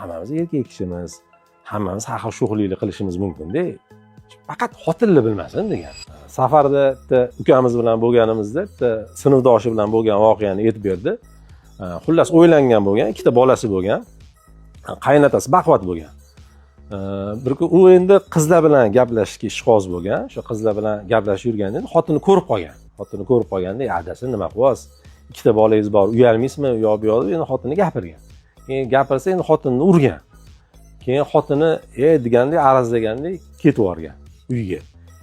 hammamiz erkak kishimiz, hammamiz har xil sho'xliklar qilishimiz mumkin-da. Faqat xotinlar bilmasin degan. Safarda bitta ukamiz bilan bo'lganimizda bitta sinfdoshi bilan bo'lgan voqeani aytib berdi. Xullas o'ylangan bo'lgan, ikkita bolasi bo'lgan. Qaynotasi baquvvat bo'lgan. Bir kun u endi qizlar bilan gaplashishga ishqoz bo'lgan. Shu qizlar bilan gaplashib yurganda xotini ko'rib qolgan. Xotini ko'rib qolganda, "Adasi nima qilyapsiz? Ikkita bolangiz bor, uyalmaysizmi?" Yo bu yoqda endi xotini gapirgan. Keyin gapirsa endi xotinni urgan. Keyin xotini degandek arazlagandek ketib yuborgan uyga.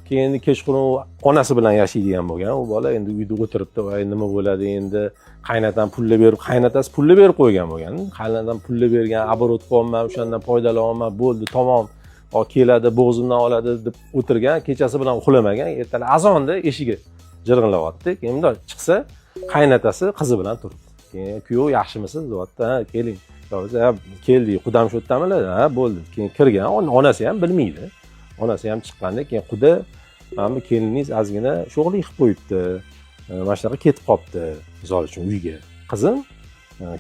Keyin kechqurun onasi bilan yashaydigan bo'lgan. U bola endi uyda o'tiribdi, "Voy nima bo'ladi endi? Qaynatam pulni berib, qaynotasi pulni berib qo'ygan bo'lgan. Qaynatam pulni bergan, aborot qilyapman, o'shandan foydalanyapman, bo'ldi, tamom. Keladi, bo'g'zimdan oladi" deb o'tirgan. Kechasi bilan uxlamagan. Ertalab azonda eshigi jirg'inlayapti. Keyin bunday chiqsa, qaynotasi qizi bilan turibdi. Keyin kuyov "Yaxshimisiz?" deyapti. "Ha, keling." Keldik, qudam shu yerdamanlar. Ha, bo'ldi. Keyin kirgan, onasi ham bilmaydi. Onasi ham chiqqanda keyin "Quda, mana bu keliningiz ozgina sho'g'lik qilib qo'yibdi. Mana shunaqa ketib qopti, misol uchun uyga. Qizim",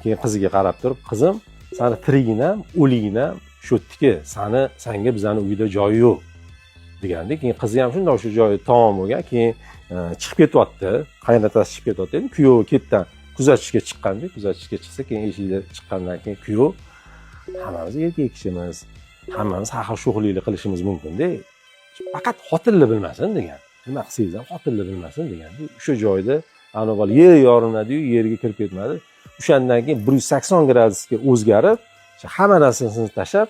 keyin qiziga qarab turib, "Qizim, seni tiriging ham, o'liging ham shu yerdiki, senga bizani uyda joyi yo'q" deganda, keyin qizi ham shunday shu joyi tamom bo'lgan. Keyin chiqib ketyapti, qaynotasi chiqib ketyapti. Endi kuyov ketdan kuzatishga chiqqanda, kuzatishga chiqsa, keyin eshikdan chiqqandan keyin kuyov "Hammamiz erkak kishimiz, hammamiz har xil sho'xliklar qilishimiz mumkin-da. Faqat xotinlar bilmasin" degan. Nima qilsangiz ham xotinlar bilmasin degan. O'sha joyda avval yer yorilmadi-yu, yerga kirib ketmadi. O'shandan keyin 180 gradusga o'zgarib, hamma narsasini tashlab,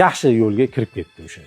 yaxshi yo'lga kirib ketdi o'sha.